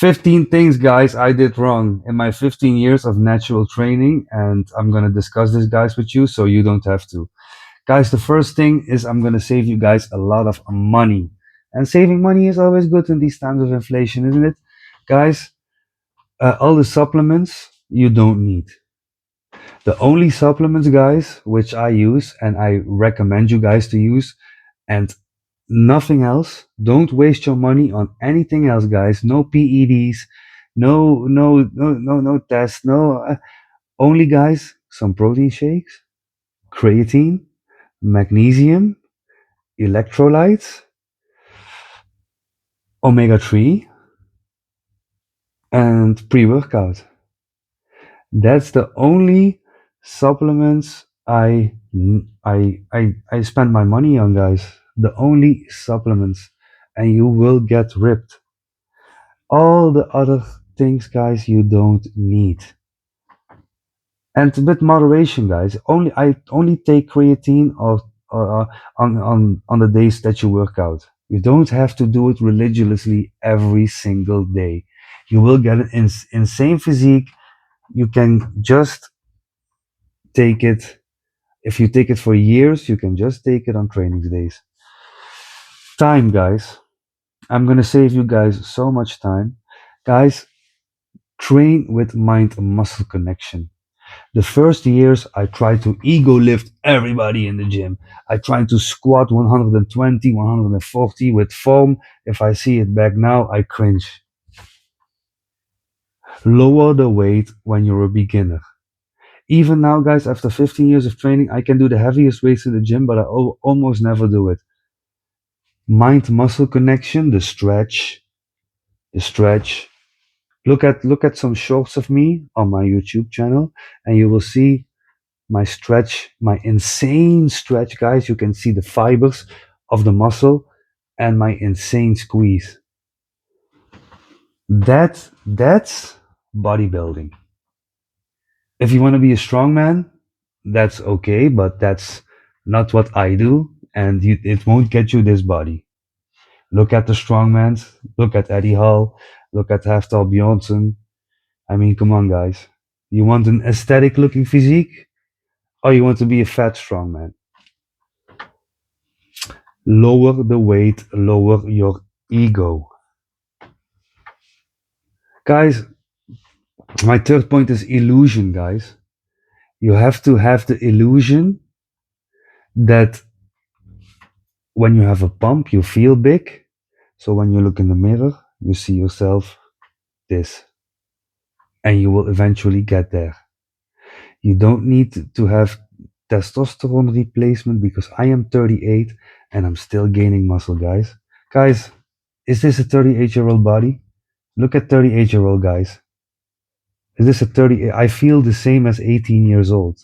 15 things, guys, I did wrong in my 15 years of natural training, and I'm gonna discuss this, guys, with you so you don't have to. Guys, the first thing is I'm gonna save you guys a lot of money. And saving money is always good in these times of inflation, isn't it? Guys, all the supplements you don't need. The only supplements, guys, which I use and I recommend you guys to use, and nothing else. Don't waste your money on anything else, guys. No PEDs, no tests, no. Only, guys, some protein shakes, creatine, magnesium, electrolytes, omega 3, and pre workout. That's the only supplements I spend my money on, guys. The only supplements, and you will get ripped. All the other things, guys, you don't need. And with moderation, guys. I only take creatine or on the days that you work out. You don't have to do it religiously every single day. You will get an insane physique. You can just take it. If you take it for years, you can just take it on training days. Time, guys. I'm gonna save you guys so much time. Guys, train with mind muscle connection. The first years, I tried to ego lift everybody in the gym. I tried to squat 120, 140 with foam. If I see it back now, I cringe. Lower the weight when you're a beginner. Even now, guys, after 15 years of training, I can do the heaviest weights in the gym, but I almost never do it. Mind muscle connection, the stretch. Look at some shorts of me on my YouTube channel, and you will see my stretch, my insane stretch, guys. You can see the fibers of the muscle and my insane squeeze. That's bodybuilding. If you want to be a strongman, that's okay, but that's not what I do, and it won't get you this body. Look at the strongmans. Look at Eddie Hall. Look at Hafthal Bjornsson. I mean, come on, guys. You want an aesthetic looking physique, or you want to be a fat strongman? Lower the weight, lower your ego. Guys, my third point is illusion, guys. You have to have the illusion that when you have a pump, you feel big. So when you look in the mirror, you see yourself this. And you will eventually get there. You don't need to have testosterone replacement because I am 38 and I'm still gaining muscle, guys. Guys, is this a 38-year-old body? Look at 38-year-old guys. Is this a 30? I feel the same as 18 years old.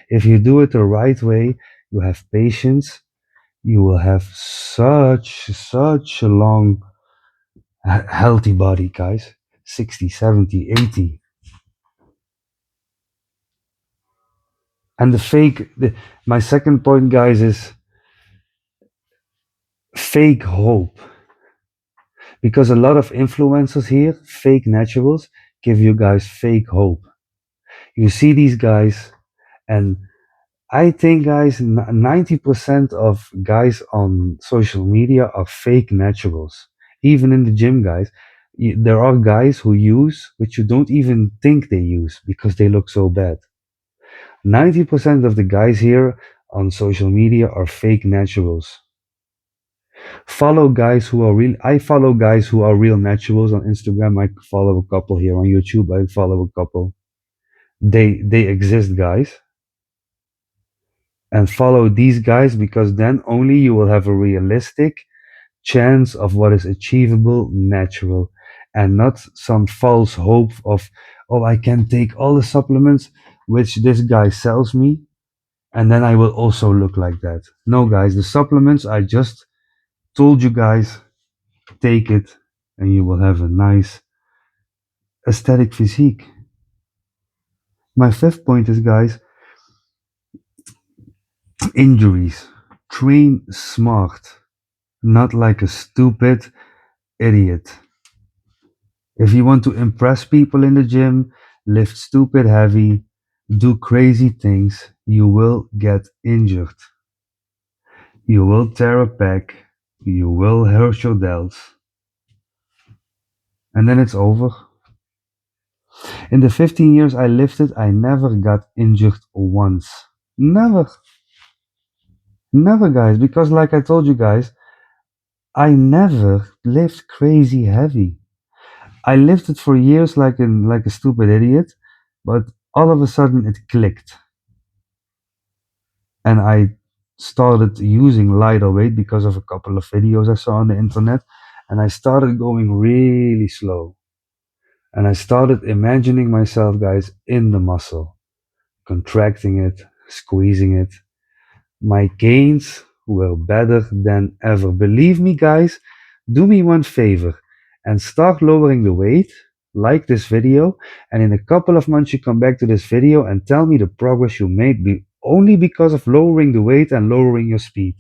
If you do it the right way, you have patience, you will have such a long, healthy body, guys. 60, 70, 80. And my second point, guys, is fake hope. Because a lot of influencers here, fake naturals, give you guys fake hope. You see these guys, and I think, guys, 90% of guys on social media are fake naturals. Even in the gym, guys, there are guys who use which you don't even think they use because they look so bad. 90% of the guys here on social media are fake naturals. Follow guys who are real. I follow guys who are real naturals on Instagram. I follow a couple here on YouTube. I follow a couple. They exist, guys. And follow these guys because then only you will have a realistic chance of what is achievable natural and not some false hope of, oh, I can take all the supplements which this guy sells me and then I will also look like that. No, guys, the supplements I just told you guys, take it and you will have a nice aesthetic physique. My fifth point is, guys, injuries. Train smart, not like a stupid idiot. If you want to impress people in the gym, lift stupid heavy, do crazy things, you will get injured. You will tear a pec, you will hurt your delts, and then it's over. In the 15 years I lifted, I never got injured once. Never. Never, guys, because like I told you guys, I never lift crazy heavy. I lifted for years like a stupid idiot, but all of a sudden it clicked, and I started using lighter weight because of a couple of videos I saw on the internet, and I started going really slow, and I started imagining myself, guys, in the muscle, contracting it, squeezing it. My gains were better than ever. Believe me, guys, do me one favor and start lowering the weight, like this video, and in a couple of months you come back to this video and tell me the progress you made only because of lowering the weight and lowering your speed.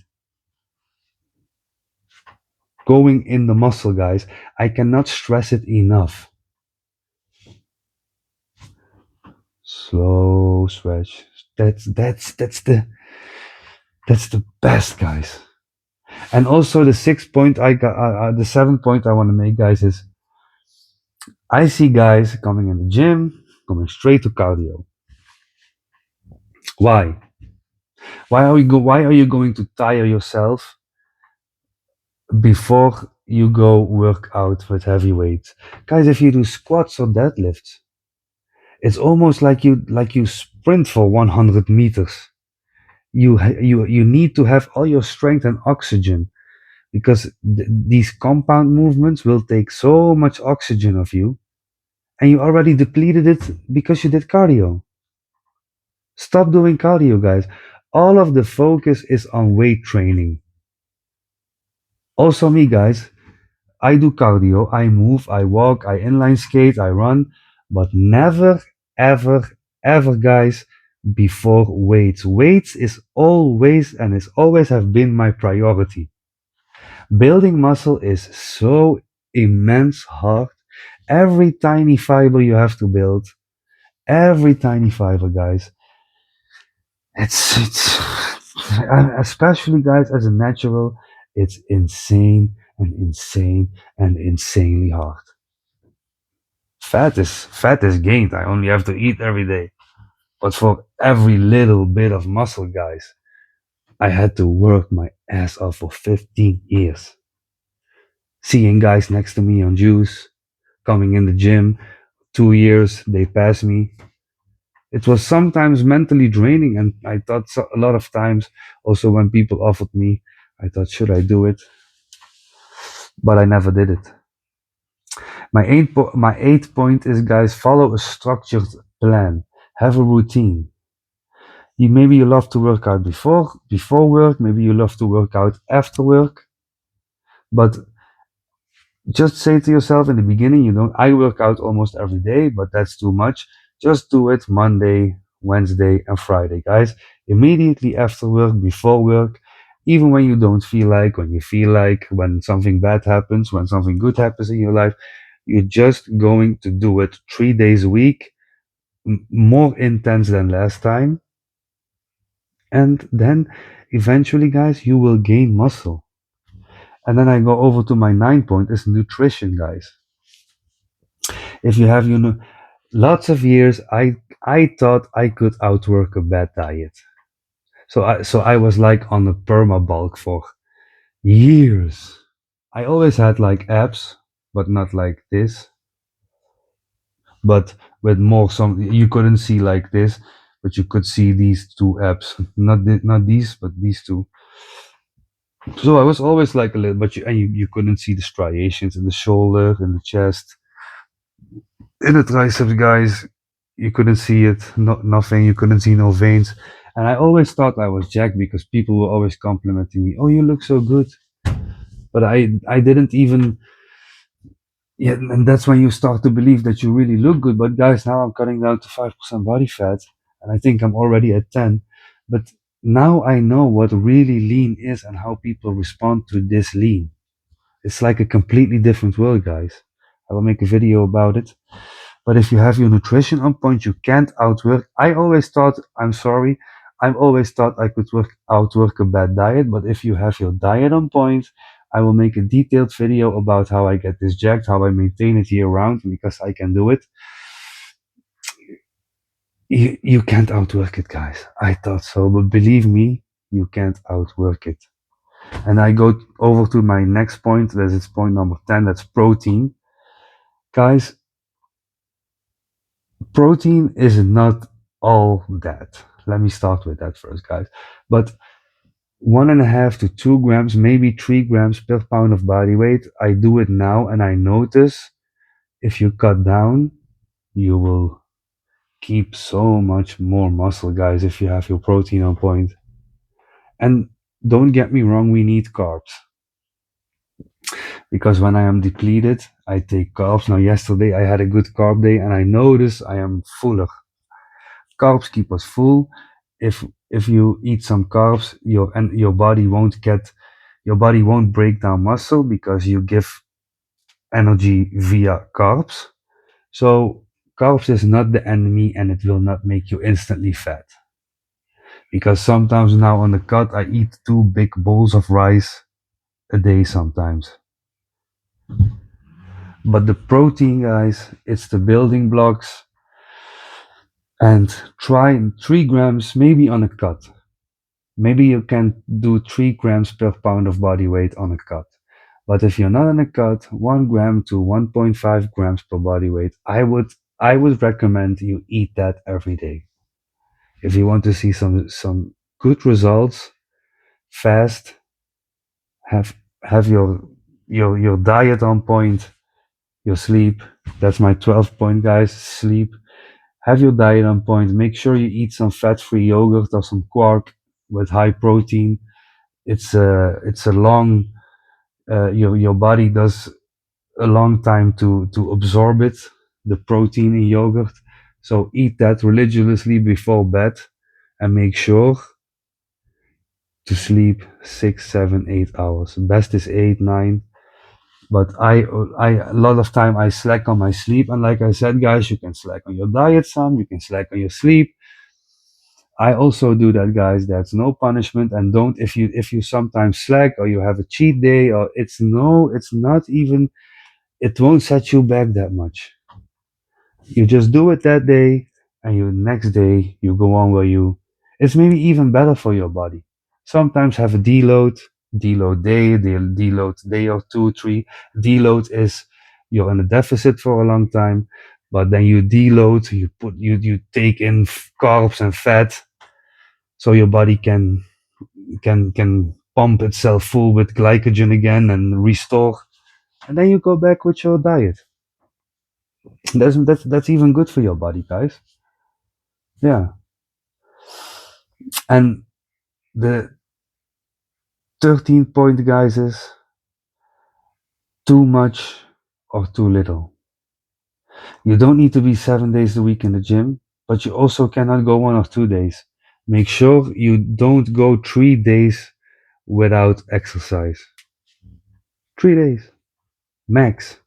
Going in the muscle, guys. I cannot stress it enough. Slow stretch. That's the best, guys. And also the sixth point I got, the seventh point I want to make, guys, is I see guys coming in the gym, coming straight to cardio. Why? Why are you going to tire yourself before you go work out with heavy weights? Guys, if you do squats or deadlifts, it's almost like you sprint for 100 meters. You need to have all your strength and oxygen because these compound movements will take so much oxygen of you, and you already depleted it because you did cardio. Stop doing cardio, guys. All of the focus is on weight training. Also, me, guys, I do cardio, I move, I walk, I inline skate, I run, but never, ever, ever, guys, before weights. Weights is always and is always have been my priority. Building muscle is so immense hard. Every tiny fiber you have to build, every tiny fiber, guys. It's especially, guys, as a natural, it's insane and insane and insanely hard. Fat is gained. I only have to eat every day. But for every little bit of muscle, guys, I had to work my ass off for 15 years. Seeing guys next to me on juice, coming in the gym, 2 years, they pass me. It was sometimes mentally draining, and I thought a lot of times, also when people offered me, I thought, should I do it? But I never did it. My eighth point is, guys, follow a structured plan. Have a routine. Maybe you love to work out before work, maybe you love to work out after work, but just say to yourself in the beginning, I work out almost every day, but that's too much. Just do it Monday, Wednesday, and Friday, guys. Immediately after work, before work, even when you don't feel like, when you feel like, when something bad happens, when something good happens in your life, you're just going to do it 3 days a week, more intense than last time. And then eventually, guys, you will gain muscle. And then I go over to my ninth point is nutrition, guys. If you have, lots of years, I thought I could outwork a bad diet. So I was like on a perma bulk for years. I always had like abs, but not like this. But with more some, you couldn't see like this, but you could see these two abs. Not these, but these two. So I was always like a little, but you couldn't see the striations in the shoulder, in the chest, in the triceps, guys. You couldn't see it, nothing. You couldn't see no veins, and I always thought I was jacked because people were always complimenting me. Oh, you look so good, but I didn't even. Yeah, and that's when you start to believe that you really look good. But guys, now I'm cutting down to 5% body fat, and I think I'm already at 10. But now I know what really lean is and how people respond to this lean. It's like a completely different world, guys. I will make a video about it. But if you have your nutrition on point, you can't outwork. I'm sorry, I've always thought I could outwork a bad diet. But if you have your diet on point, I will make a detailed video about how I get this jacked, how I maintain it year round, because I can do it. You can't outwork it, guys. I thought so, but believe me, you can't outwork it. And I go over to my next point. That is point number 10. That's protein. Guys, protein is not all that. Let me start with that first, guys. But 1.5 to 2 grams, maybe 3 grams per pound of body weight. I do it now, and I notice if you cut down, you will keep so much more muscle, guys, if you have your protein on point. And don't get me wrong, we need carbs. Because when I am depleted, I take carbs. Now, yesterday I had a good carb day, and I notice I am fuller. Carbs keep us full. If you eat some carbs, your body won't break down muscle because you give energy via carbs. So carbs is not the enemy, and it will not make you instantly fat. Because sometimes now on the cut, I eat 2 big bowls of rice a day sometimes. But the protein, guys, it's the building blocks. And try 3 grams, maybe on a cut. Maybe you can do 3 grams per pound of body weight on a cut. But if you're not on a cut, 1 gram to 1.5 grams per body weight, I would recommend you eat that every day. If you want to see some good results, fast, have your diet on point, your sleep. That's my 12th point, guys. Sleep. Have your diet on point. Make sure you eat some fat-free yogurt or some quark with high protein. It's a long your body does a long time to absorb it, the protein in yogurt. So eat that religiously before bed, and make sure to sleep 6, 7, 8 hours. Best is 8, 9. But I a lot of time I slack on my sleep, and like I said, guys, you can slack on your diet some, you can slack on your sleep. I also do that, guys. That's no punishment. And don't, if you sometimes slack or you have a cheat day, or it's not even, it won't set you back that much. You just do it that day, and you next day you go on where you. It's maybe even better for your body. Sometimes have a deload day or 2, 3. Deload is you're in a deficit for a long time, but then you deload. You take in carbs and fat, so your body can pump itself full with glycogen again and restore, and then you go back with your diet. That's even good for your body, guys. Yeah. And the 13th point, guys, is too much or too little. You don't need to be 7 days a week in the gym, but you also cannot go 1 or 2 days. Make sure you don't go 3 days without exercise. 3 days max.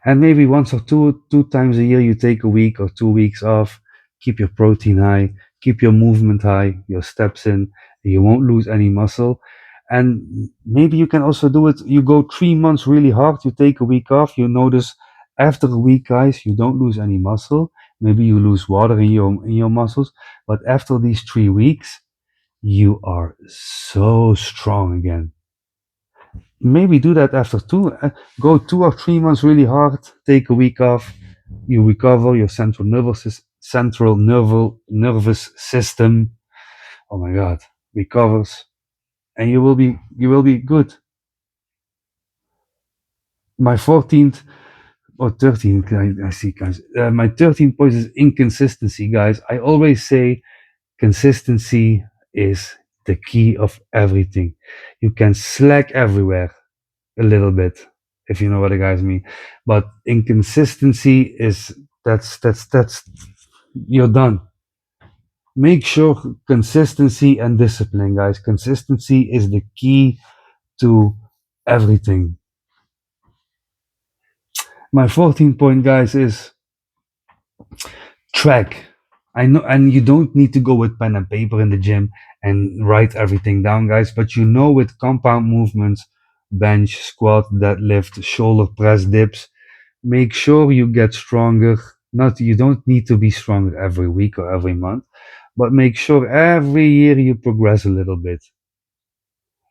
And maybe once or two times a year you take a week or 2 weeks off. Keep your protein high, keep your movement high, your steps in. You won't lose any muscle. And maybe you can also do it. You go 3 months really hard, you take a week off, you notice after a week, guys, you don't lose any muscle. Maybe you lose water in your muscles, but after these 3 weeks, you are so strong again. Maybe do that after go 2 or 3 months really hard, take a week off, you recover your central nervous system, oh my god, recovers, and you will be good. My 14th or 13th, I see, guys, my 13th point is inconsistency, guys. I always say consistency is the key of everything. You can slack everywhere a little bit, if you know what the guys mean. But inconsistency is that's you're done. Make sure consistency and discipline, guys. Consistency is the key to everything. My 14th point, guys, is track. I know, and you don't need to go with pen and paper in the gym and write everything down, guys, but you know, with compound movements, bench, squat, deadlift, shoulder press, dips, make sure you get stronger. Not, you don't need to be stronger every week or every month, but make sure every year you progress a little bit.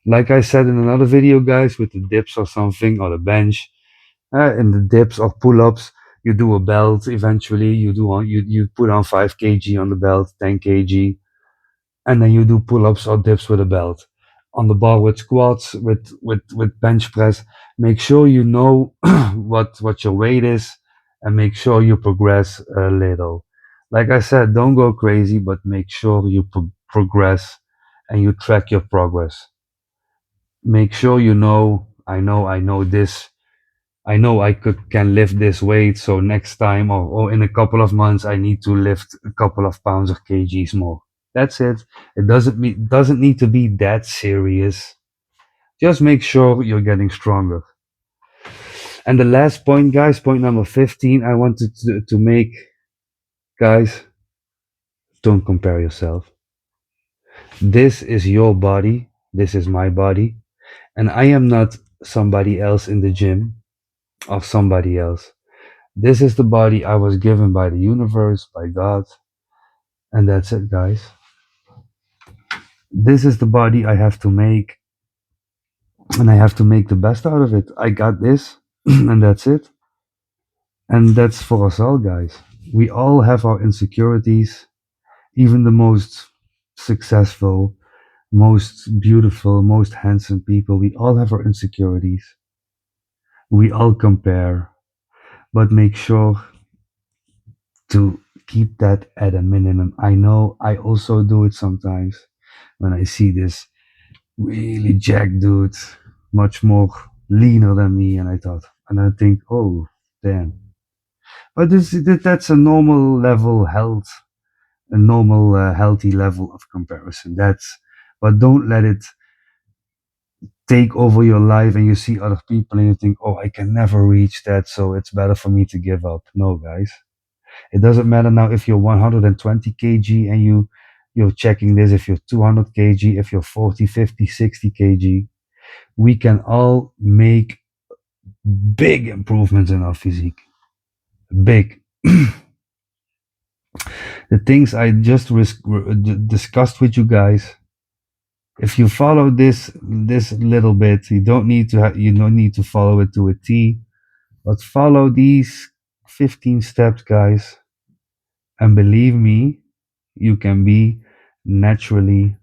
Like I said in another video, guys, with the dips or something, or the bench, in the dips or pull-ups, you do a belt. Eventually, you put on 5 kg on the belt, 10 kg, and then you do pull-ups or dips with a belt. On the bar with squats, with bench press, make sure you know what your weight is, and make sure you progress a little. Like I said, don't go crazy, but make sure you progress and you track your progress. Make sure you know, I know this. I know I can lift this weight, so next time, or in a couple of months I need to lift a couple of pounds or kgs more. That's it. It doesn't need to be that serious. Just make sure you're getting stronger. And the last point, guys, point number 15, I wanted to make, guys, don't compare yourself. This is your body. This is my body. And I am not somebody else in the gym or somebody else. This is the body I was given by the universe, by God, and that's it, guys. This is the body I have to make, and I have to make the best out of it. I got this, and that's it. And that's for us all, guys. We all have our insecurities, even the most successful, most beautiful, most handsome people. We all have our insecurities. We all compare, but make sure to keep that at a minimum. I know I also do it sometimes when I see this really jacked dude, much more leaner than me, and I think, oh, damn. But that's a normal level health, a normal healthy level of comparison. But don't let it take over your life, and you see other people and you think, oh, I can never reach that, so it's better for me to give up. No, guys. It doesn't matter now if you're 120 kg and you're checking this, if you're 200 kg, if you're 40, 50, 60 kg. We can all make big improvements in our physique. Big. The things I just discussed with you guys. If you follow this little bit, you don't need to follow it to a T, but follow these 15 steps, guys, and believe me, you can be naturally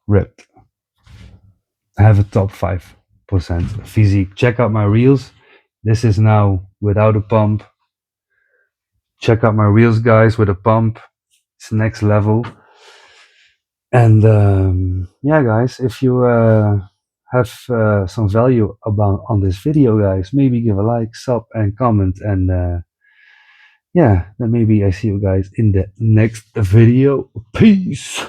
ripped. Have a top 5% physique. Check out my reels. This is now without a pump. Check out my reels, guys, with a pump. It's next level. And yeah, guys, if you have some value about on this video, guys, maybe give a like, sub, and comment. And yeah, then maybe I see you guys in the next video. Peace.